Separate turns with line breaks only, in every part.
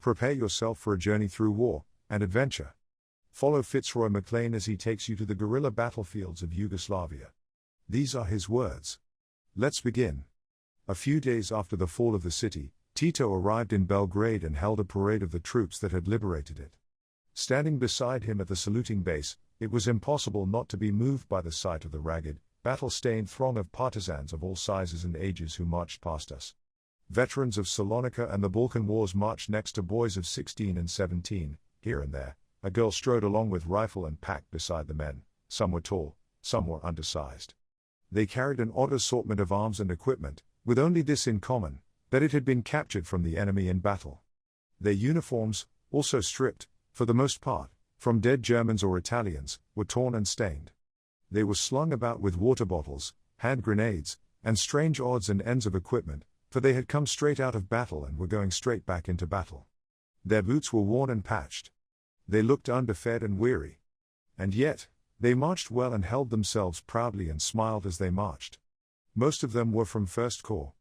Prepare yourself for a journey through war and adventure. Follow Fitzroy Maclean as he takes you to the guerrilla battlefields of Yugoslavia. These are his words. Let's begin. A few days after the fall of the city, Tito arrived in Belgrade and held a parade of the troops that had liberated it. Standing beside him at the saluting base, it was impossible not to be moved by the sight of the ragged, battle-stained throng of partisans of all sizes and ages who marched past us. Veterans of Salonika and the Balkan Wars marched next to boys of 16 and 17, here and there. A girl strode along with rifle and pack beside the men. Some were tall, some were undersized. They carried an odd assortment of arms and equipment, with only this in common, that it had been captured from the enemy in battle. Their uniforms, also stripped, for the most part, from dead Germans or Italians, were torn and stained. They were slung about with water bottles, hand grenades, and strange odds and ends of equipment, for they had come straight out of battle and were going straight back into battle. Their boots were worn and patched. They looked underfed and weary. And yet, they marched well and held themselves proudly and smiled as they marched. Most of them were from First Corps.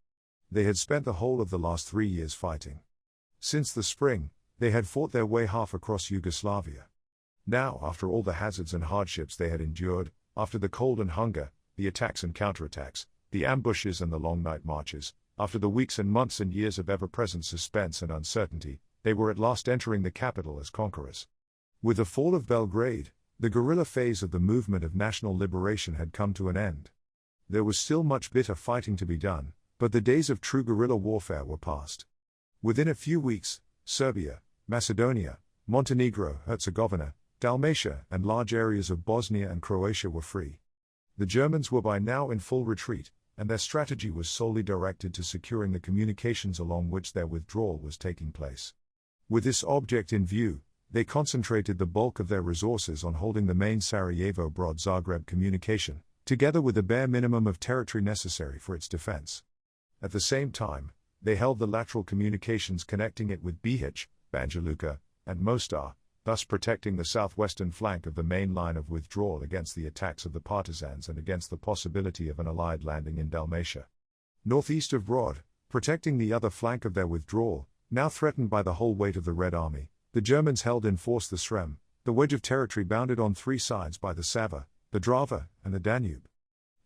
They had spent the whole of the last 3 years fighting. Since the spring, they had fought their way half across Yugoslavia. Now, after all the hazards and hardships they had endured, after the cold and hunger, the attacks and counterattacks, the ambushes and the long night marches, after the weeks and months and years of ever-present suspense and uncertainty, they were at last entering the capital as conquerors. With the fall of Belgrade, the guerrilla phase of the movement of national liberation had come to an end. There was still much bitter fighting to be done, but the days of true guerrilla warfare were past. Within a few weeks, Serbia, Macedonia, Montenegro, Herzegovina, Dalmatia, and large areas of Bosnia and Croatia were free. The Germans were by now in full retreat, and their strategy was solely directed to securing the communications along which their withdrawal was taking place. With this object in view, they concentrated the bulk of their resources on holding the main Sarajevo-Brod-Zagreb communication, together with the bare minimum of territory necessary for its defense. At the same time, they held the lateral communications connecting it with Bihać, Banja Luka, and Mostar, thus protecting the southwestern flank of the main line of withdrawal against the attacks of the partisans and against the possibility of an Allied landing in Dalmatia. Northeast of Brod, protecting the other flank of their withdrawal, now threatened by the whole weight of the Red Army, the Germans held in force the Srem, the wedge of territory bounded on 3 sides by the Sava, the Drava, and the Danube.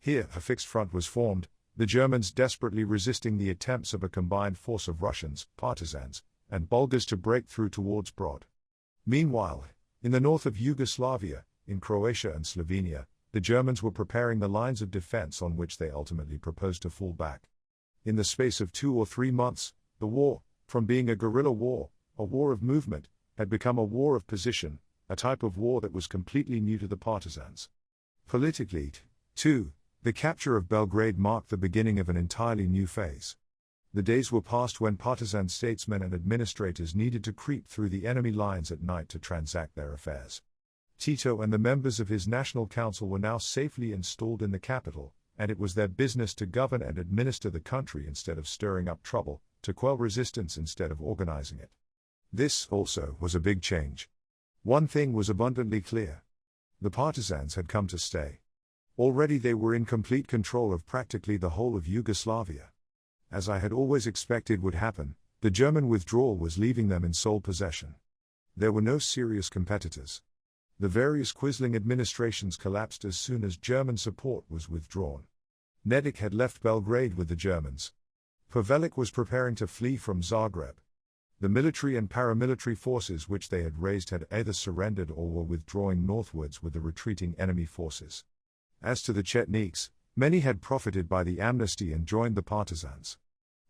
Here a fixed front was formed, the Germans desperately resisting the attempts of a combined force of Russians, partisans, and Bulgars to break through towards Brod. Meanwhile, in the north of Yugoslavia, in Croatia and Slovenia, the Germans were preparing the lines of defense on which they ultimately proposed to fall back. In the space of 2 or 3 months, the war, from being a guerrilla war, a war of movement, had become a war of position, a type of war that was completely new to the partisans. Politically, too, the capture of Belgrade marked the beginning of an entirely new phase. The days were past when partisan statesmen and administrators needed to creep through the enemy lines at night to transact their affairs. Tito and the members of his National Council were now safely installed in the capital, and it was their business to govern and administer the country instead of stirring up trouble, to quell resistance instead of organizing it. This, also, was a big change. One thing was abundantly clear. The partisans had come to stay. Already they were in complete control of practically the whole of Yugoslavia. As I had always expected would happen, the German withdrawal was leaving them in sole possession. There were no serious competitors. The various Quisling administrations collapsed as soon as German support was withdrawn. Nedić had left Belgrade with the Germans. Pavelić was preparing to flee from Zagreb. The military and paramilitary forces which they had raised had either surrendered or were withdrawing northwards with the retreating enemy forces. As to the Chetniks, many had profited by the amnesty and joined the partisans.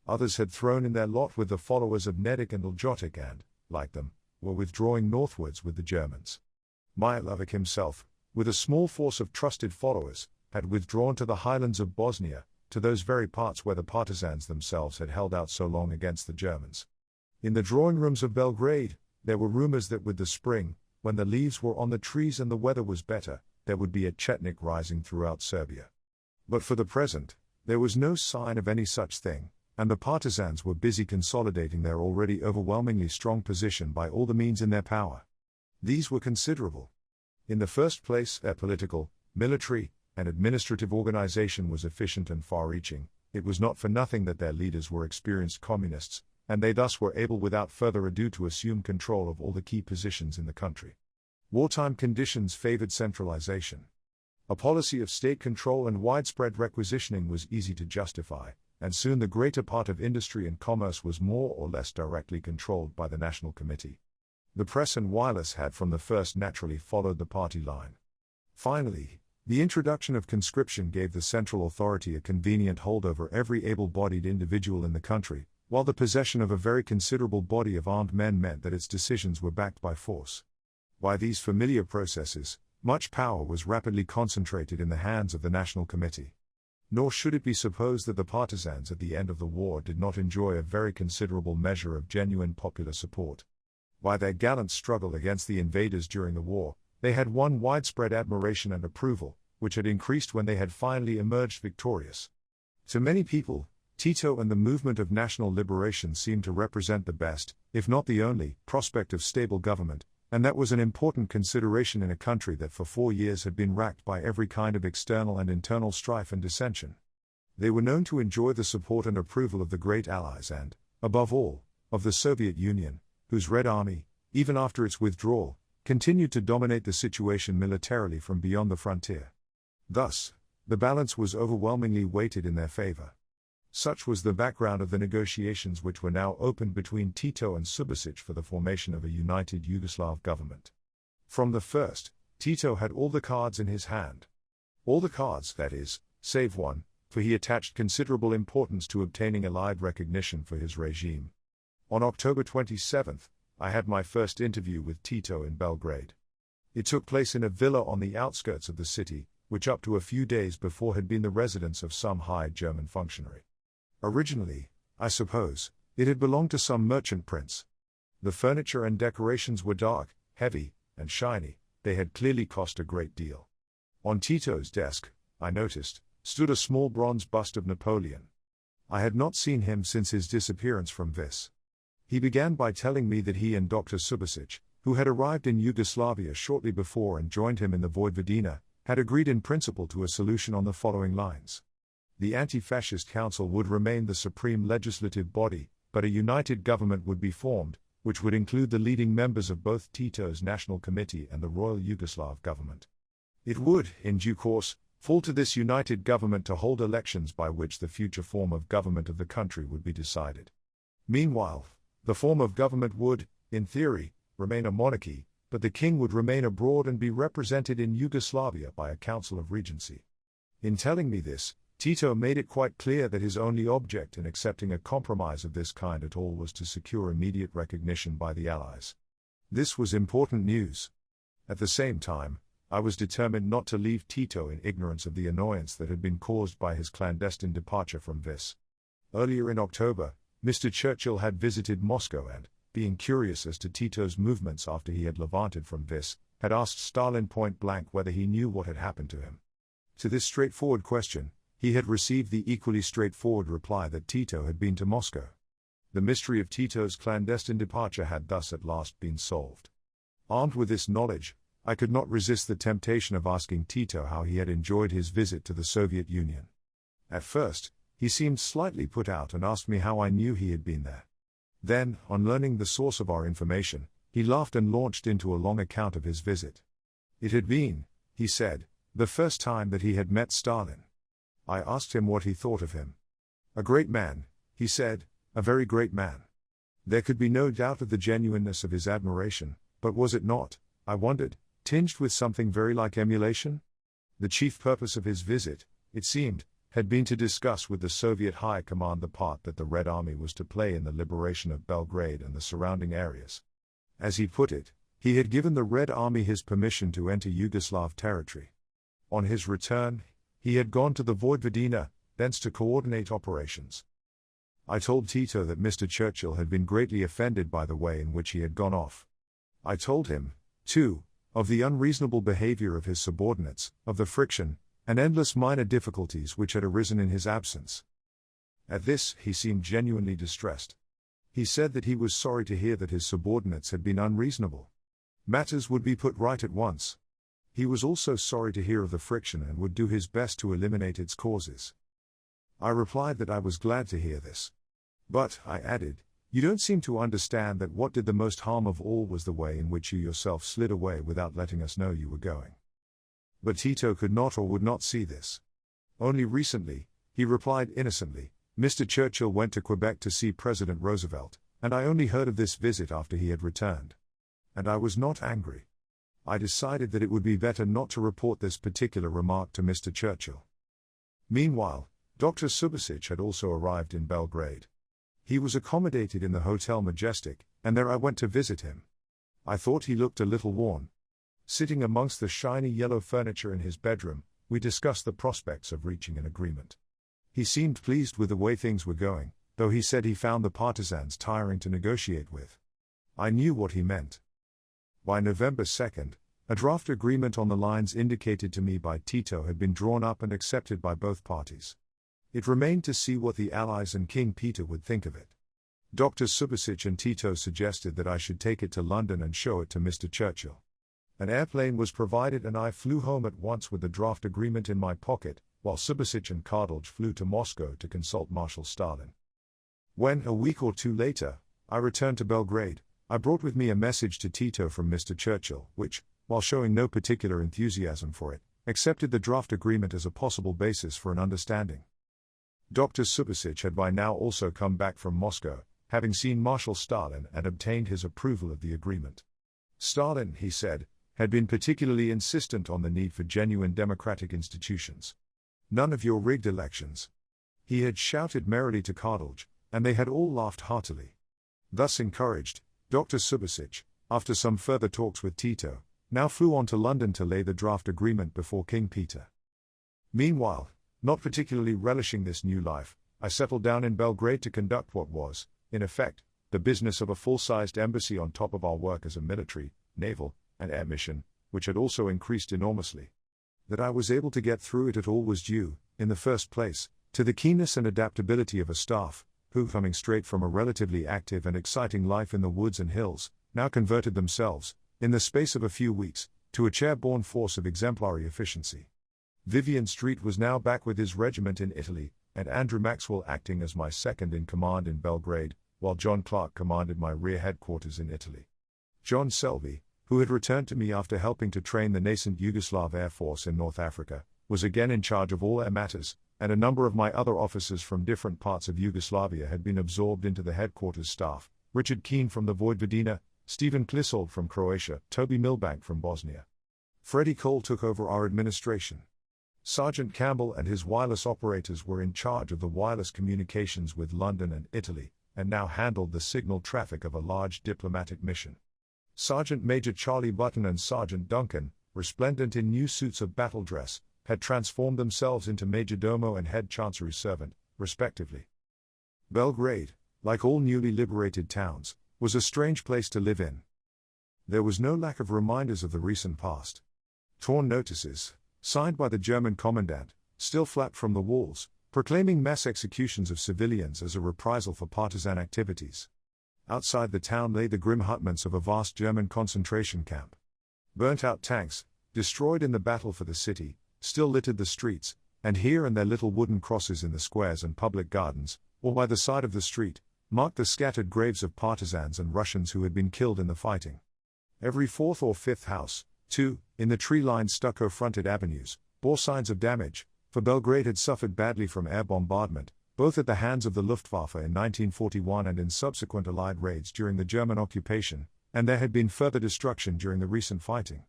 Others had thrown in their lot with the followers of Nedić and Ljotic and, like them, were withdrawing northwards with the Germans. Milović himself, with a small force of trusted followers, had withdrawn to the highlands of Bosnia, to those very parts where the partisans themselves had held out so long against the Germans. In the drawing rooms of Belgrade, there were rumors that with the spring, when the leaves were on the trees and the weather was better, there would be a Chetnik rising throughout Serbia. But for the present, there was no sign of any such thing, and the partisans were busy consolidating their already overwhelmingly strong position by all the means in their power. These were considerable. In the first place, their political, military, and administrative organization was efficient and far-reaching. It was not for nothing that their leaders were experienced communists, and they thus were able without further ado to assume control of all the key positions in the country. Wartime conditions favored centralization. A policy of state control and widespread requisitioning was easy to justify, and soon the greater part of industry and commerce was more or less directly controlled by the National Committee. The press and wireless had from the first naturally followed the party line. Finally, the introduction of conscription gave the central authority a convenient hold over every able-bodied individual in the country, while the possession of a very considerable body of armed men meant that its decisions were backed by force. By these familiar processes, much power was rapidly concentrated in the hands of the National Committee. Nor should it be supposed that the partisans at the end of the war did not enjoy a very considerable measure of genuine popular support. By their gallant struggle against the invaders during the war, they had won widespread admiration and approval, which had increased when they had finally emerged victorious. To many people, Tito and the movement of national liberation seemed to represent the best, if not the only, prospect of stable government, and that was an important consideration in a country that for 4 years had been racked by every kind of external and internal strife and dissension. They were known to enjoy the support and approval of the great allies and, above all, of the Soviet Union, whose Red Army, even after its withdrawal, continued to dominate the situation militarily from beyond the frontier. Thus, the balance was overwhelmingly weighted in their favor. Such was the background of the negotiations which were now opened between Tito and Subasic for the formation of a united Yugoslav government. From the first, Tito had all the cards in his hand. All the cards, that is, save one, for he attached considerable importance to obtaining Allied recognition for his regime. On October 27, I had my first interview with Tito in Belgrade. It took place in a villa on the outskirts of the city, which up to a few days before had been the residence of some high German functionary. Originally, I suppose, it had belonged to some merchant prince. The furniture and decorations were dark, heavy, and shiny. They had clearly cost a great deal. On Tito's desk, I noticed, stood a small bronze bust of Napoleon. I had not seen him since his disappearance from Vis. He began by telling me that he and Dr. Subasic, who had arrived in Yugoslavia shortly before and joined him in the Vojvodina, had agreed in principle to a solution on the following lines. The Anti-Fascist Council would remain the supreme legislative body, but a united government would be formed, which would include the leading members of both Tito's National Committee and the Royal Yugoslav government. It would, in due course, fall to this united government to hold elections by which the future form of government of the country would be decided. Meanwhile, the form of government would, in theory, remain a monarchy, but the king would remain abroad and be represented in Yugoslavia by a council of regency. In telling me this, Tito made it quite clear that his only object in accepting a compromise of this kind at all was to secure immediate recognition by the Allies. This was important news. At the same time, I was determined not to leave Tito in ignorance of the annoyance that had been caused by his clandestine departure from Vis. Earlier in October, Mr. Churchill had visited Moscow and, being curious as to Tito's movements after he had levanted from Vis, had asked Stalin point-blank whether he knew what had happened to him. To this straightforward question, he had received the equally straightforward reply that Tito had been to Moscow. The mystery of Tito's clandestine departure had thus at last been solved. Armed with this knowledge, I could not resist the temptation of asking Tito how he had enjoyed his visit to the Soviet Union. At first, he seemed slightly put out and asked me how I knew he had been there. Then, on learning the source of our information, he laughed and launched into a long account of his visit. It had been, he said, the first time that he had met Stalin. I asked him what he thought of him. A great man, he said, a very great man. There could be no doubt of the genuineness of his admiration, but was it not, I wondered, tinged with something very like emulation? The chief purpose of his visit, it seemed, had been to discuss with the Soviet High Command the part that the Red Army was to play in the liberation of Belgrade and the surrounding areas. As he put it, he had given the Red Army his permission to enter Yugoslav territory. On his return, he had gone to the Vojvodina, thence to coordinate operations. I told Tito that Mr. Churchill had been greatly offended by the way in which he had gone off. I told him, too, of the unreasonable behavior of his subordinates, of the friction, and endless minor difficulties which had arisen in his absence. At this, he seemed genuinely distressed. He said that he was sorry to hear that his subordinates had been unreasonable. Matters would be put right at once. He was also sorry to hear of the friction and would do his best to eliminate its causes. I replied that I was glad to hear this. But, I added, You don't seem to understand that what did the most harm of all was the way in which you yourself slid away without letting us know you were going." But Tito could not or would not see this. "Only recently," he replied innocently, "Mr. Churchill went to Quebec to see President Roosevelt, and I only heard of this visit after he had returned. And I was not angry. I decided that it would be better not to report this particular remark to Mr. Churchill." Meanwhile, Dr. Subasic had also arrived in Belgrade. He was accommodated in the Hotel Majestic, and there I went to visit him. I thought he looked a little worn. Sitting amongst the shiny yellow furniture in his bedroom, we discussed the prospects of reaching an agreement. He seemed pleased with the way things were going, though he said he found the partisans tiring to negotiate with. I knew what he meant. By November 2nd, a draft agreement on the lines indicated to me by Tito had been drawn up and accepted by both parties. It remained to see what the Allies and King Peter would think of it. Dr. Subasic and Tito suggested that I should take it to London and show it to Mr. Churchill. An airplane was provided and I flew home at once with the draft agreement in my pocket, while Subasic and Kardelj flew to Moscow to consult Marshal Stalin. When, a week or two later, I returned to Belgrade, I brought with me a message to Tito from Mr. Churchill, which, while showing no particular enthusiasm for it, accepted the draft agreement as a possible basis for an understanding. Dr. Subasic had by now also come back from Moscow, having seen Marshal Stalin and obtained his approval of the agreement. Stalin, he said, had been particularly insistent on the need for genuine democratic institutions. "None of your rigged elections." He had shouted merrily to Kardelj, and they had all laughed heartily. Thus encouraged, Dr. Subasic, after some further talks with Tito, now flew on to London to lay the draft agreement before King Peter. Meanwhile, not particularly relishing this new life, I settled down in Belgrade to conduct what was, in effect, the business of a full-sized embassy on top of our work as a military, naval, and air mission, which had also increased enormously. That I was able to get through it at all was due, in the first place, to the keenness and adaptability of a staff, who, coming straight from a relatively active and exciting life in the woods and hills, now converted themselves, in the space of a few weeks, to a chair-borne force of exemplary efficiency. Vivian Street was now back with his regiment in Italy, and Andrew Maxwell acting as my second-in-command in Belgrade, while John Clark commanded my rear headquarters in Italy. John Selby, who had returned to me after helping to train the nascent Yugoslav Air Force in North Africa, was again in charge of all air matters, and a number of my other officers from different parts of Yugoslavia had been absorbed into the headquarters staff: Richard Keane from the Vojvodina, Stephen Klisold from Croatia, Toby Milbank from Bosnia. Freddie Cole took over our administration. Sergeant Campbell and his wireless operators were in charge of the wireless communications with London and Italy, and now handled the signal traffic of a large diplomatic mission. Sergeant Major Charlie Button and Sergeant Duncan, resplendent in new suits of battle dress, had transformed themselves into Major Domo and Head Chancery Servant, respectively. Belgrade, like all newly liberated towns, was a strange place to live in. There was no lack of reminders of the recent past. Torn notices, signed by the German commandant, still flapped from the walls, proclaiming mass executions of civilians as a reprisal for partisan activities. Outside the town lay the grim hutments of a vast German concentration camp. Burnt-out tanks, destroyed in the battle for the city, still littered the streets, and here and there little wooden crosses in the squares and public gardens, or by the side of the street, marked the scattered graves of partisans and Russians who had been killed in the fighting. Every fourth or fifth house, too, in the tree-lined stucco-fronted avenues, bore signs of damage, for Belgrade had suffered badly from air bombardment, both at the hands of the Luftwaffe in 1941 and in subsequent Allied raids during the German occupation, and there had been further destruction during the recent fighting.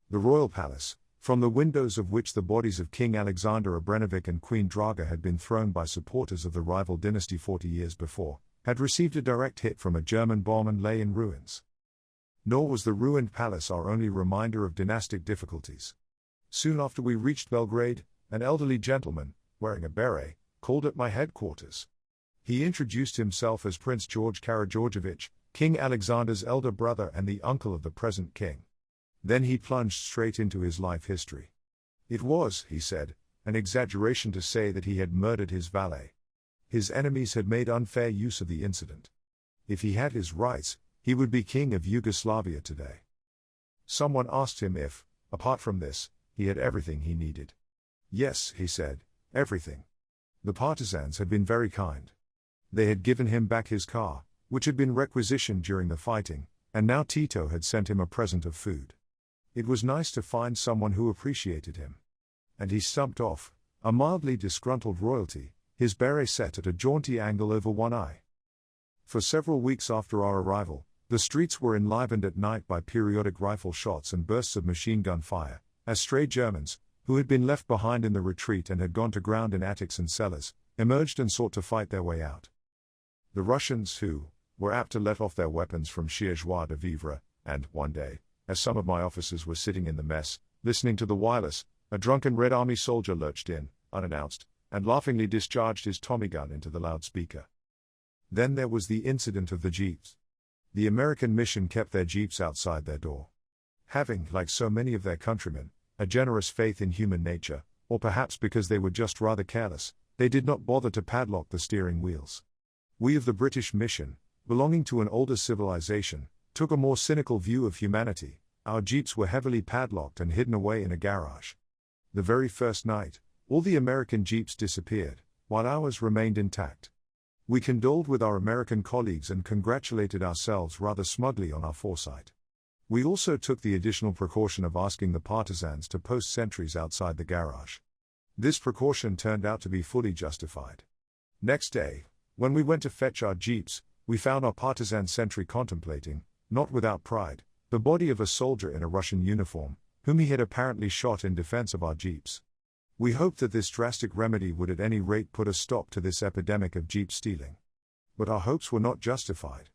The royal palace, from the windows of which the bodies of King Alexander Obrenović and Queen Draga had been thrown by supporters of the rival dynasty 40 years before, had received a direct hit from a German bomb and lay in ruins. Nor was the ruined palace our only reminder of dynastic difficulties. Soon after we reached Belgrade, an elderly gentleman, wearing a beret, called at my headquarters. He introduced himself as Prince George Karageorgevich, King Alexander's elder brother and the uncle of the present king. Then he plunged straight into his life history. It was, he said, an exaggeration to say that he had murdered his valet. His enemies had made unfair use of the incident. If he had his rights, he would be king of Yugoslavia today. Someone asked him if, apart from this, he had everything he needed. Yes, he said, everything. The partisans had been very kind. They had given him back his car, which had been requisitioned during the fighting, and now Tito had sent him a present of food. It was nice to find someone who appreciated him. And he stumped off, a mildly disgruntled royalty, his beret set at a jaunty angle over one eye. For several weeks after our arrival, the streets were enlivened at night by periodic rifle shots and bursts of machine gun fire, as stray Germans, who had been left behind in the retreat and had gone to ground in attics and cellars, emerged and sought to fight their way out. The Russians, who were apt to let off their weapons from sheer joie de vivre, and, one day, as some of my officers were sitting in the mess, listening to the wireless, a drunken Red Army soldier lurched in, unannounced, and laughingly discharged his Tommy gun into the loudspeaker. Then there was the incident of the jeeps. The American mission kept their jeeps outside their door. Having, like so many of their countrymen, a generous faith in human nature, or perhaps because they were just rather careless, they did not bother to padlock the steering wheels. We of the British mission, belonging to an older civilization, took a more cynical view of humanity. Our jeeps were heavily padlocked and hidden away in a garage. The very first night, all the American jeeps disappeared, while ours remained intact. We condoled with our American colleagues and congratulated ourselves rather smugly on our foresight. We also took the additional precaution of asking the partisans to post sentries outside the garage. This precaution turned out to be fully justified. Next day, when we went to fetch our jeeps, we found our partisan sentry contemplating, not without pride, the body of a soldier in a Russian uniform, whom he had apparently shot in defense of our jeeps. We hoped that this drastic remedy would at any rate put a stop to this epidemic of jeep stealing. But our hopes were not justified.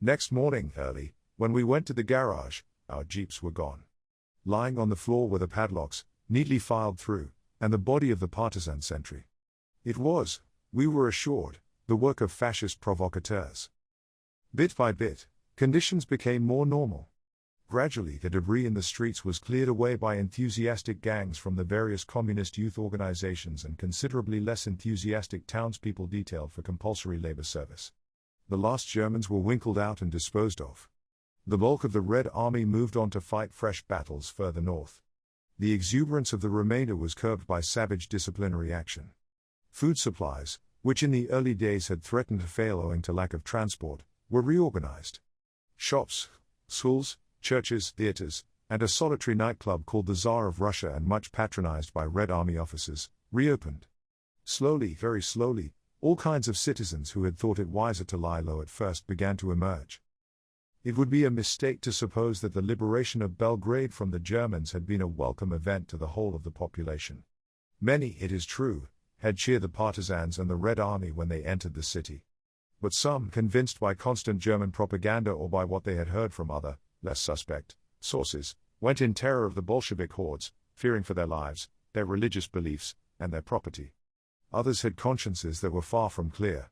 Next morning, early, when we went to the garage, our jeeps were gone. Lying on the floor were the padlocks, neatly filed through, and the body of the partisan sentry. It was, we were assured, the work of fascist provocateurs. Bit by bit, conditions became more normal. Gradually the debris in the streets was cleared away by enthusiastic gangs from the various communist youth organizations and considerably less enthusiastic townspeople detailed for compulsory labor service. The last Germans were winkled out and disposed of. The bulk of the Red Army moved on to fight fresh battles further north. The exuberance of the remainder was curbed by savage disciplinary action. Food supplies, which in the early days had threatened to fail owing to lack of transport, were reorganized. Shops, schools, churches, theaters, and a solitary nightclub called the Tsar of Russia and much patronized by Red Army officers, reopened. Slowly, very slowly, all kinds of citizens who had thought it wiser to lie low at first began to emerge. It would be a mistake to suppose that the liberation of Belgrade from the Germans had been a welcome event to the whole of the population. Many, it is true, had cheered the partisans and the Red Army when they entered the city. But some, convinced by constant German propaganda or by what they had heard from other, less suspect, sources, went in terror of the Bolshevik hordes, fearing for their lives, their religious beliefs, and their property. Others had consciences that were far from clear.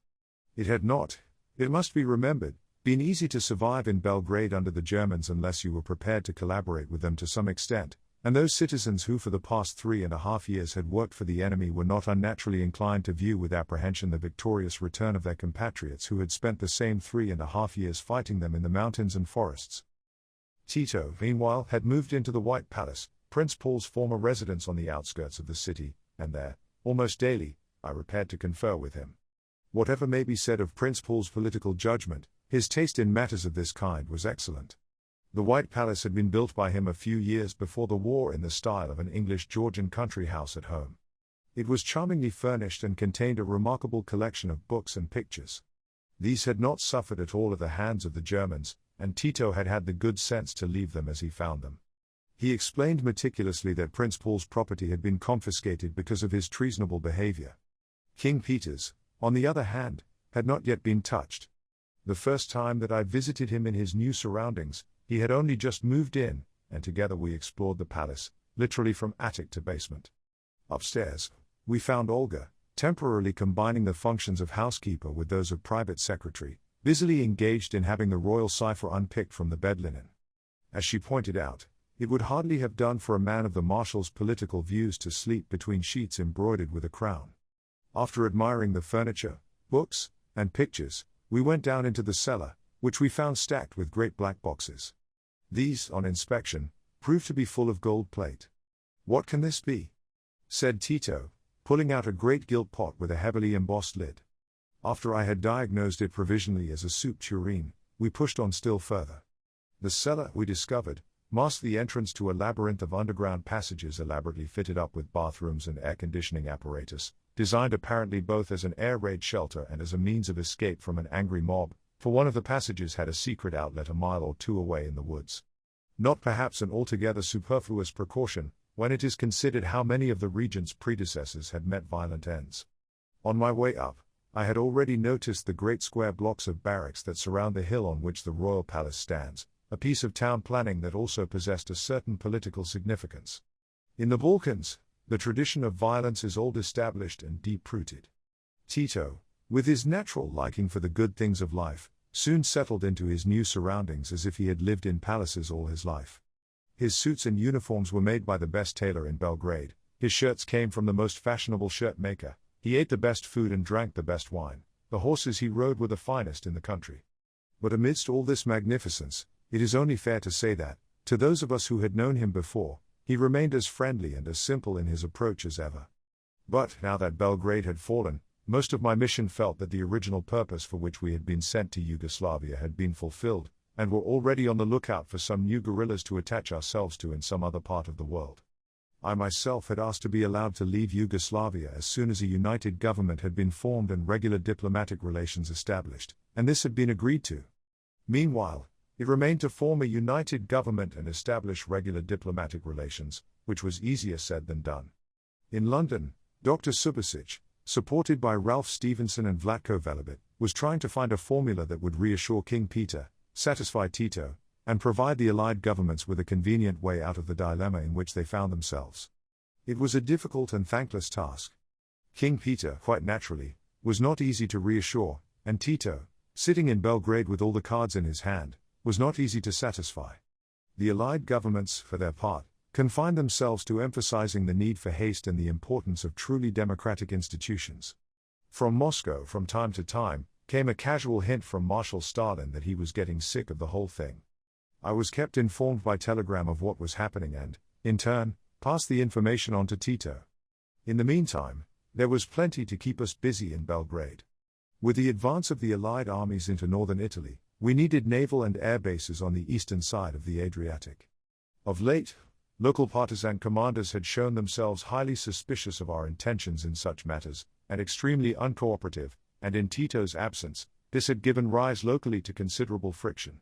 It had not, it must be remembered, been easy to survive in Belgrade under the Germans unless you were prepared to collaborate with them to some extent, and those citizens who for the past 3.5 years had worked for the enemy were not unnaturally inclined to view with apprehension the victorious return of their compatriots who had spent the same 3.5 years fighting them in the mountains and forests. Tito, meanwhile, had moved into the White Palace, Prince Paul's former residence on the outskirts of the city, and there, almost daily, I repaired to confer with him. Whatever may be said of Prince Paul's political judgment, his taste in matters of this kind was excellent. The White Palace had been built by him a few years before the war in the style of an English Georgian country house at home. It was charmingly furnished and contained a remarkable collection of books and pictures. These had not suffered at all at the hands of the Germans, and Tito had had the good sense to leave them as he found them. He explained meticulously that Prince Paul's property had been confiscated because of his treasonable behavior. King Peter's, on the other hand, had not yet been touched. The first time that I visited him in his new surroundings, he had only just moved in, and together we explored the palace, literally from attic to basement. Upstairs, we found Olga, temporarily combining the functions of housekeeper with those of private secretary, busily engaged in having the royal cipher unpicked from the bed linen. As she pointed out, it would hardly have done for a man of the Marshal's political views to sleep between sheets embroidered with a crown. After admiring the furniture, books, and pictures, we went down into the cellar, which we found stacked with great black boxes. These, on inspection, proved to be full of gold plate. "What can this be?" said Tito, pulling out a great gilt pot with a heavily embossed lid. After I had diagnosed it provisionally as a soup tureen, we pushed on still further. The cellar, we discovered, masked the entrance to a labyrinth of underground passages elaborately fitted up with bathrooms and air conditioning apparatus, designed apparently both as an air raid shelter and as a means of escape from an angry mob, for one of the passages had a secret outlet a mile or two away in the woods. Not perhaps an altogether superfluous precaution, when it is considered how many of the regent's predecessors had met violent ends. On my way up, I had already noticed the great square blocks of barracks that surround the hill on which the royal palace stands, a piece of town planning that also possessed a certain political significance. In the Balkans, the tradition of violence is old established and deep-rooted. Tito, with his natural liking for the good things of life, soon settled into his new surroundings as if he had lived in palaces all his life. His suits and uniforms were made by the best tailor in Belgrade, his shirts came from the most fashionable shirt maker, he ate the best food and drank the best wine, the horses he rode were the finest in the country. But amidst all this magnificence, it is only fair to say that, to those of us who had known him before, he remained as friendly and as simple in his approach as ever. But, now that Belgrade had fallen, most of my mission felt that the original purpose for which we had been sent to Yugoslavia had been fulfilled, and were already on the lookout for some new guerrillas to attach ourselves to in some other part of the world. I myself had asked to be allowed to leave Yugoslavia as soon as a united government had been formed and regular diplomatic relations established, and this had been agreed to. Meanwhile, it remained to form a united government and establish regular diplomatic relations, which was easier said than done. In London, Dr. Subasic, supported by Ralph Stevenson and Vlatko Velebit, was trying to find a formula that would reassure King Peter, satisfy Tito, and provide the Allied governments with a convenient way out of the dilemma in which they found themselves. It was a difficult and thankless task. King Peter, quite naturally, was not easy to reassure, and Tito, sitting in Belgrade with all the cards in his hand, was not easy to satisfy. The Allied governments, for their part, confined themselves to emphasizing the need for haste and the importance of truly democratic institutions. From Moscow, from time to time, came a casual hint from Marshal Stalin that he was getting sick of the whole thing. I was kept informed by telegram of what was happening and, in turn, passed the information on to Tito. In the meantime, there was plenty to keep us busy in Belgrade. With the advance of the Allied armies into northern Italy, we needed naval and air bases on the eastern side of the Adriatic. Of late, local partisan commanders had shown themselves highly suspicious of our intentions in such matters, and extremely uncooperative, and in Tito's absence, this had given rise locally to considerable friction.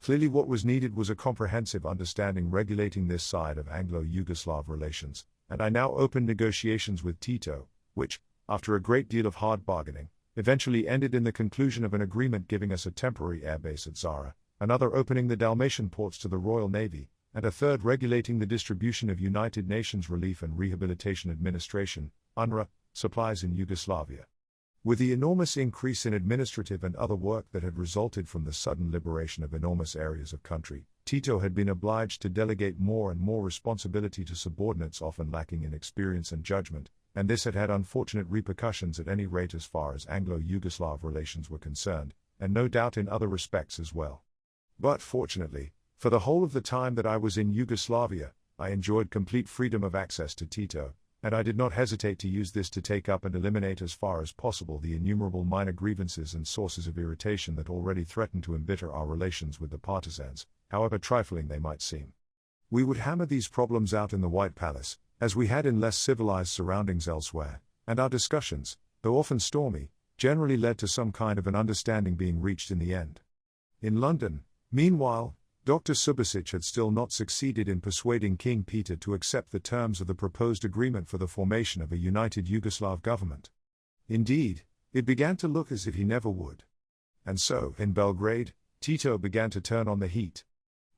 Clearly what was needed was a comprehensive understanding regulating this side of Anglo-Yugoslav relations, and I now opened negotiations with Tito, which, after a great deal of hard bargaining, eventually ended in the conclusion of an agreement giving us a temporary airbase at Zara, another opening the Dalmatian ports to the Royal Navy, and a third regulating the distribution of United Nations Relief and Rehabilitation Administration, UNRWA, supplies in Yugoslavia. With the enormous increase in administrative and other work that had resulted from the sudden liberation of enormous areas of country, Tito had been obliged to delegate more and more responsibility to subordinates often lacking in experience and judgment, and this had had unfortunate repercussions at any rate as far as Anglo-Yugoslav relations were concerned, and no doubt in other respects as well. But fortunately, for the whole of the time that I was in Yugoslavia, I enjoyed complete freedom of access to Tito, and I did not hesitate to use this to take up and eliminate as far as possible the innumerable minor grievances and sources of irritation that already threatened to embitter our relations with the partisans, however trifling they might seem. We would hammer these problems out in the White Palace, as we had in less civilized surroundings elsewhere, and our discussions, though often stormy, generally led to some kind of an understanding being reached in the end. In London, meanwhile, Dr. Subasic had still not succeeded in persuading King Peter to accept the terms of the proposed agreement for the formation of a united Yugoslav government. Indeed, it began to look as if he never would. And so, in Belgrade, Tito began to turn on the heat.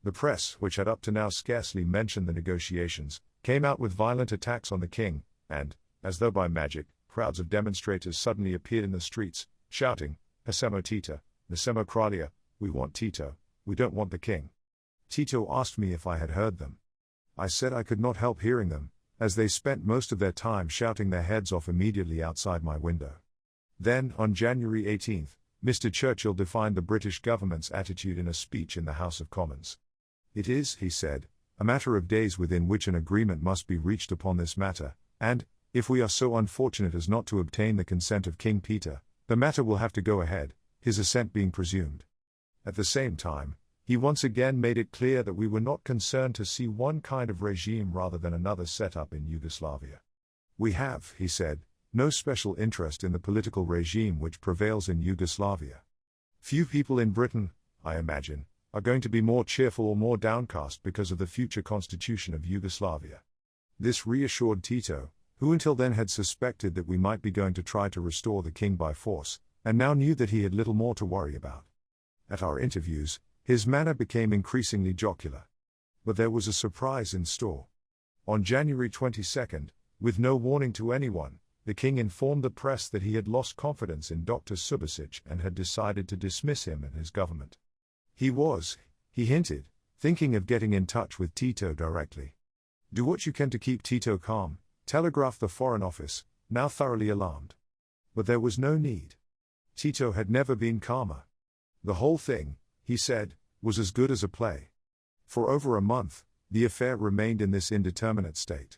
The press, which had up to now scarcely mentioned the negotiations, came out with violent attacks on the king, and, as though by magic, crowds of demonstrators suddenly appeared in the streets, shouting, "Hasemo Tito, Nasemo Kralia, we want Tito, we don't want the king." Tito asked me if I had heard them. I said I could not help hearing them, as they spent most of their time shouting their heads off immediately outside my window. Then, on January 18, Mr. Churchill defined the British government's attitude in a speech in the House of Commons. "It is," he said, "a matter of days within which an agreement must be reached upon this matter, and, if we are so unfortunate as not to obtain the consent of King Peter, the matter will have to go ahead, his assent being presumed. At the same time, he once again made it clear that we were not concerned to see one kind of regime rather than another set up in Yugoslavia. We have, he said, no special interest in the political regime which prevails in Yugoslavia. Few people in Britain, I imagine, are going to be more cheerful or more downcast because of the future constitution of Yugoslavia. This reassured Tito, who until then had suspected that we might be going to try to restore the king by force, and now knew that he had little more to worry about. At our interviews, his manner became increasingly jocular. But there was a surprise in store. On January 22, with no warning to anyone, the king informed the press that he had lost confidence in Dr. Subasic and had decided to dismiss him and his government. He was, he hinted, thinking of getting in touch with Tito directly. "Do what you can to keep Tito calm," telegraphed the Foreign Office, now thoroughly alarmed. But there was no need. Tito had never been calmer. The whole thing, he said, was as good as a play. For over a month, the affair remained in this indeterminate state.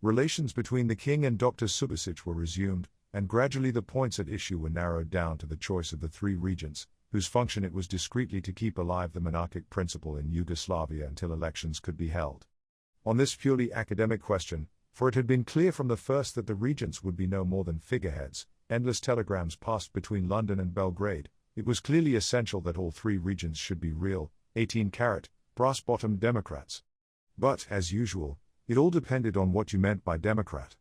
Relations between the king and Dr. Subasic were resumed, and gradually the points at issue were narrowed down to the choice of the three regents, whose function it was discreetly to keep alive the monarchic principle in Yugoslavia until elections could be held. On this purely academic question, for it had been clear from the first that the regents would be no more than figureheads, endless telegrams passed between London and Belgrade. It was clearly essential that all three regents should be real, 18-carat, brass-bottomed Democrats. But, as usual, it all depended on what you meant by Democrat.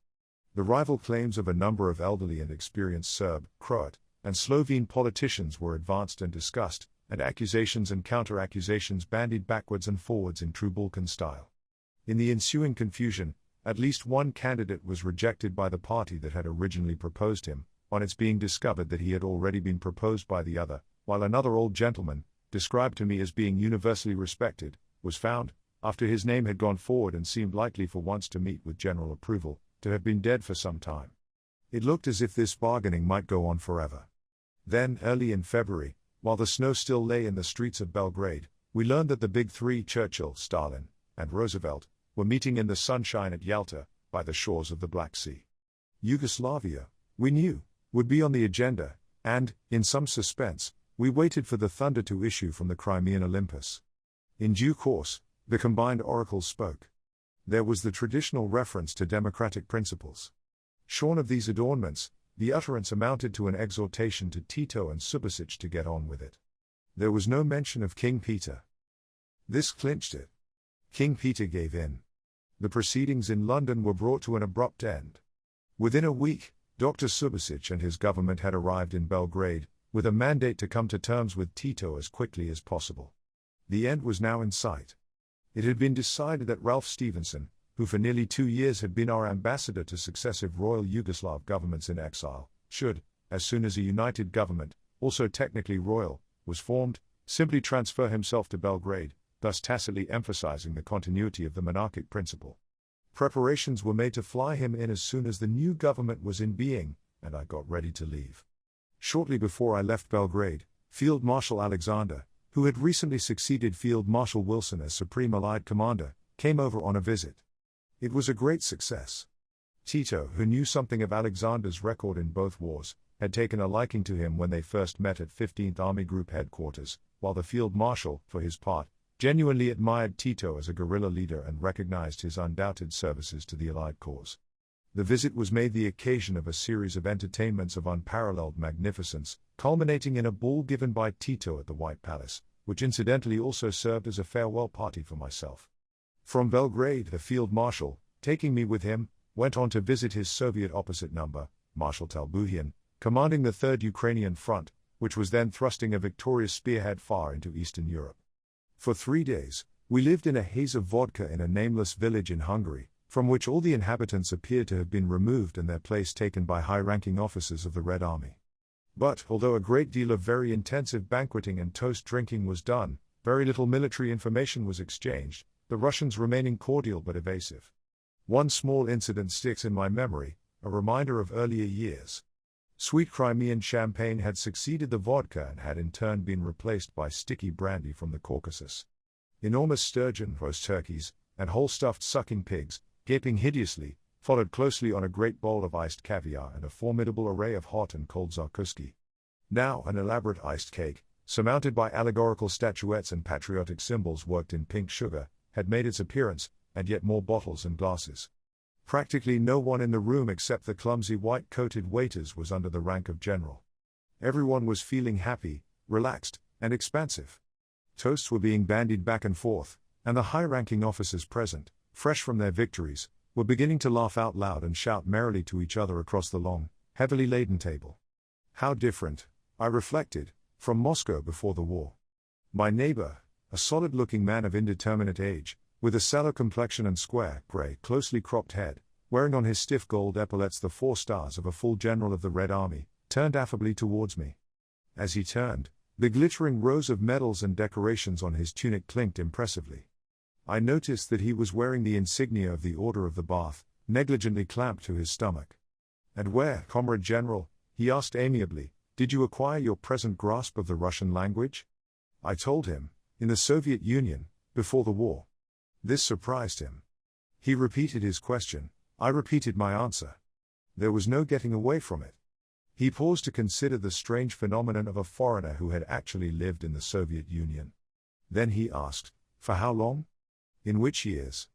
The rival claims of a number of elderly and experienced Serb, Croat, and Slovene politicians were advanced and discussed, and accusations and counter-accusations bandied backwards and forwards in true Balkan style. In the ensuing confusion, at least one candidate was rejected by the party that had originally proposed him, on its being discovered that he had already been proposed by the other, while another old gentleman, described to me as being universally respected, was found, after his name had gone forward and seemed likely for once to meet with general approval, to have been dead for some time. It looked as if this bargaining might go on forever. Then, early in February, while the snow still lay in the streets of Belgrade, we learned that the big three, Churchill, Stalin, and Roosevelt, were meeting in the sunshine at Yalta, by the shores of the Black Sea. Yugoslavia, we knew, would be on the agenda, and, in some suspense, we waited for the thunder to issue from the Crimean Olympus. In due course, the combined oracles spoke. There was the traditional reference to democratic principles. Shorn of these adornments, the utterance amounted to an exhortation to Tito and Subasic to get on with it. There was no mention of King Peter. This clinched it. King Peter gave in. The proceedings in London were brought to an abrupt end. Within a week, Dr. Subasic and his government had arrived in Belgrade, with a mandate to come to terms with Tito as quickly as possible. The end was now in sight. It had been decided that Ralph Stevenson, who for nearly 2 years had been our ambassador to successive Royal Yugoslav governments in exile, should, as soon as a united government, also technically royal, was formed, simply transfer himself to Belgrade, thus tacitly emphasizing the continuity of the monarchic principle. Preparations were made to fly him in as soon as the new government was in being, and I got ready to leave. Shortly before I left Belgrade, Field Marshal Alexander, who had recently succeeded Field Marshal Wilson as Supreme Allied Commander, came over on a visit. It was a great success. Tito, who knew something of Alexander's record in both wars, had taken a liking to him when they first met at 15th Army Group headquarters, while the Field Marshal, for his part, genuinely admired Tito as a guerrilla leader and recognized his undoubted services to the Allied cause. The visit was made the occasion of a series of entertainments of unparalleled magnificence, culminating in a ball given by Tito at the White Palace, which incidentally also served as a farewell party for myself. From Belgrade, the Field Marshal, taking me with him, went on to visit his Soviet opposite number, Marshal Talbuhian, commanding the 3rd Ukrainian Front, which was then thrusting a victorious spearhead far into Eastern Europe. For 3 days, we lived in a haze of vodka in a nameless village in Hungary, from which all the inhabitants appeared to have been removed and their place taken by high-ranking officers of the Red Army. But, although a great deal of very intensive banqueting and toast drinking was done, very little military information was exchanged, the Russians remaining cordial but evasive. One small incident sticks in my memory, a reminder of earlier years. Sweet Crimean champagne had succeeded the vodka and had in turn been replaced by sticky brandy from the Caucasus. Enormous sturgeon, roast turkeys, and whole-stuffed sucking pigs, gaping hideously, followed closely on a great bowl of iced caviar and a formidable array of hot and cold zarkuski, Now, an elaborate iced cake, surmounted by allegorical statuettes and patriotic symbols worked in pink sugar, had made its appearance, and yet more bottles and glasses. Practically no one in the room except the clumsy white-coated waiters was under the rank of general. Everyone was feeling happy, relaxed, and expansive. Toasts were being bandied back and forth, and the high-ranking officers present, fresh from their victories, were beginning to laugh out loud and shout merrily to each other across the long, heavily laden table. How different, I reflected, from Moscow before the war. My neighbor, a solid-looking man of indeterminate age, with a sallow complexion and square, grey, closely cropped head, wearing on his stiff gold epaulets the 4 stars of a full general of the Red Army, turned affably towards me. As he turned, the glittering rows of medals and decorations on his tunic clinked impressively. I noticed that he was wearing the insignia of the Order of the Bath, negligently clamped to his stomach. "And where, Comrade General," he asked amiably, "did you acquire your present grasp of the Russian language?" I told him, in the Soviet Union, before the war. This surprised him. He repeated his question, I repeated my answer. There was no getting away from it. He paused to consider the strange phenomenon of a foreigner who had actually lived in the Soviet Union. Then he asked, "For how long? In which years?"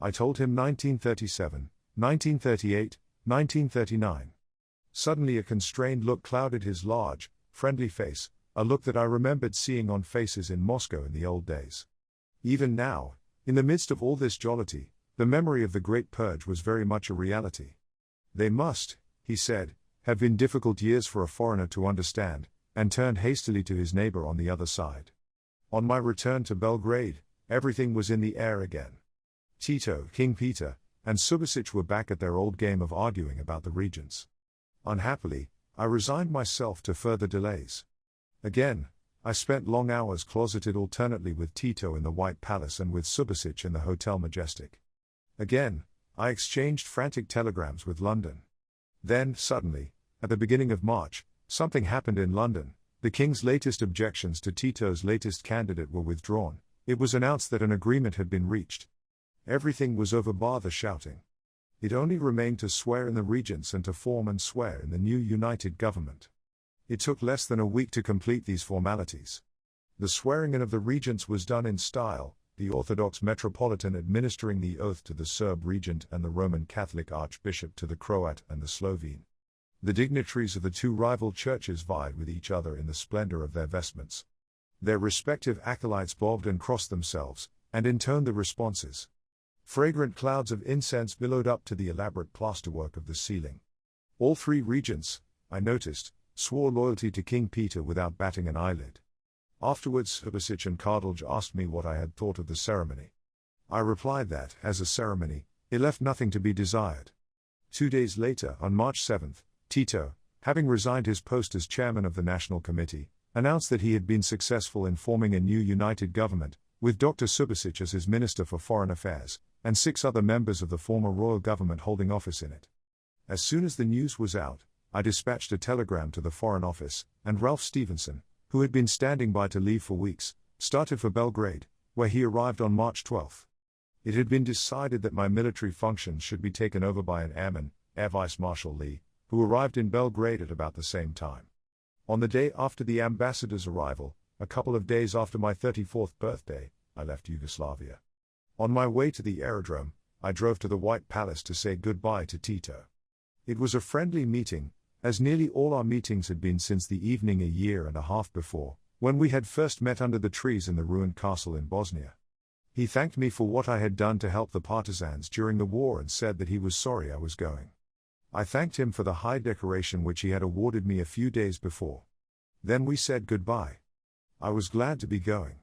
I told him 1937, 1938, 1939. Suddenly a constrained look clouded his large, friendly face, a look that I remembered seeing on faces in Moscow in the old days. Even now, in the midst of all this jollity, the memory of the Great Purge was very much a reality. They must, he said, have been difficult years for a foreigner to understand, and turned hastily to his neighbor on the other side. On my return to Belgrade, everything was in the air again. Tito, King Peter, and Subasic were back at their old game of arguing about the regents. Unhappily, I resigned myself to further delays. Again, I spent long hours closeted alternately with Tito in the White Palace and with Subasic in the Hotel Majestic. Again, I exchanged frantic telegrams with London. Then, suddenly, at the beginning of March, something happened in London. The King's latest objections to Tito's latest candidate were withdrawn. It was announced that an agreement had been reached. Everything was over bar the shouting. It only remained to swear in the regents and to form and swear in the new united government. It took less than a week to complete these formalities. The swearing in of the regents was done in style, the Orthodox Metropolitan administering the oath to the Serb regent and the Roman Catholic Archbishop to the Croat and the Slovene. The dignitaries of the two rival churches vied with each other in the splendor of their vestments. Their respective acolytes bobbed and crossed themselves, and intoned the responses. Fragrant clouds of incense billowed up to the elaborate plasterwork of the ceiling. All 3 regents, I noticed, swore loyalty to King Peter without batting an eyelid. Afterwards, Subasic and Kardolj asked me what I had thought of the ceremony. I replied that, as a ceremony, it left nothing to be desired. 2 days later, on March 7, Tito, having resigned his post as chairman of the National Committee, announced that he had been successful in forming a new united government, with Dr. Subasic as his Minister for Foreign Affairs, and 6 other members of the former royal government holding office in it. As soon as the news was out, I dispatched a telegram to the Foreign Office, and Ralph Stevenson, who had been standing by to leave for weeks, started for Belgrade, where he arrived on March 12. It had been decided that my military functions should be taken over by an airman, Air Vice Marshal Lee, who arrived in Belgrade at about the same time. On the day after the ambassador's arrival, a couple of days after my 34th birthday, I left Yugoslavia. On my way to the aerodrome, I drove to the White Palace to say goodbye to Tito. It was a friendly meeting, as nearly all our meetings had been since the evening a year and a half before, when we had first met under the trees in the ruined castle in Bosnia. He thanked me for what I had done to help the partisans during the war and said that he was sorry I was going. I thanked him for the high decoration which he had awarded me a few days before. Then we said goodbye. I was glad to be going.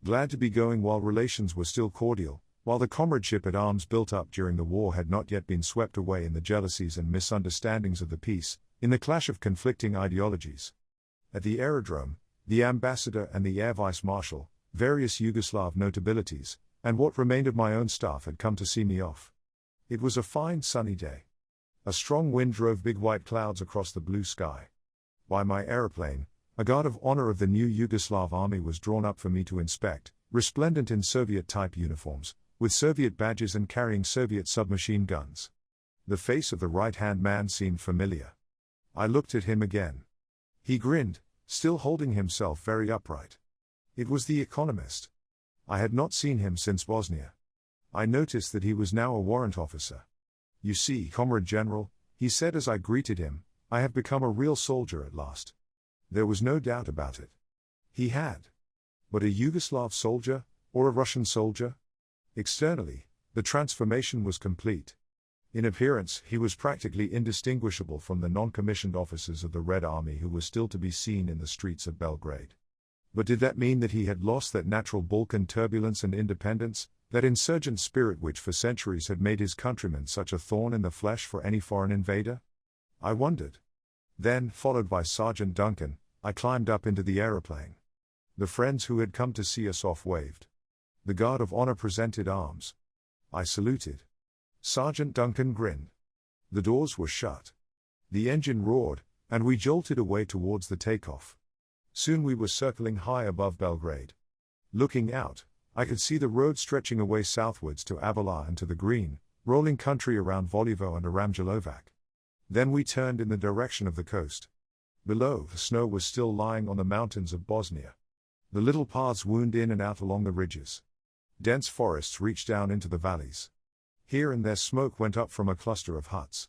Glad to be going while relations were still cordial, while the comradeship at arms built up during the war had not yet been swept away in the jealousies and misunderstandings of the peace, in the clash of conflicting ideologies. At the aerodrome, the ambassador and the air vice marshal, various Yugoslav notabilities, and what remained of my own staff had come to see me off. It was a fine sunny day. A strong wind drove big white clouds across the blue sky. By my aeroplane, a guard of honor of the new Yugoslav army was drawn up for me to inspect, resplendent in Soviet-type uniforms, with Soviet badges and carrying Soviet submachine guns. The face of the right-hand man seemed familiar. I looked at him again. He grinned, still holding himself very upright. It was the economist. I had not seen him since Bosnia. I noticed that he was now a warrant officer. "You see, Comrade General," he said as I greeted him, "I have become a real soldier at last." There was no doubt about it. He had. But a Yugoslav soldier, or a Russian soldier? Externally, the transformation was complete. In appearance, he was practically indistinguishable from the non-commissioned officers of the Red Army who were still to be seen in the streets of Belgrade. But did that mean that he had lost that natural Balkan turbulence and independence, that insurgent spirit which for centuries had made his countrymen such a thorn in the flesh for any foreign invader? I wondered. Then, followed by Sergeant Duncan, I climbed up into the aeroplane. The friends who had come to see us off waved. The guard of honor presented arms. I saluted. Sergeant Duncan grinned. The doors were shut. The engine roared, and we jolted away towards the takeoff. Soon we were circling high above Belgrade. Looking out, I could see the road stretching away southwards to Avila and to the green, rolling country around Voljevo and Aranđelovac. Then we turned in the direction of the coast. Below, the snow was still lying on the mountains of Bosnia. The little paths wound in and out along the ridges. Dense forests reached down into the valleys. Here and there smoke went up from a cluster of huts.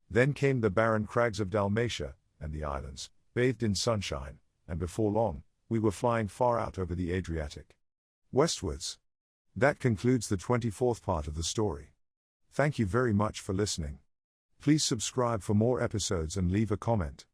Then came the barren crags of Dalmatia, and the islands, bathed in sunshine, and before long, we were flying far out over the Adriatic. Westwards. That concludes the 24th part of the story. Thank you very much for listening. Please subscribe for more episodes and leave a comment.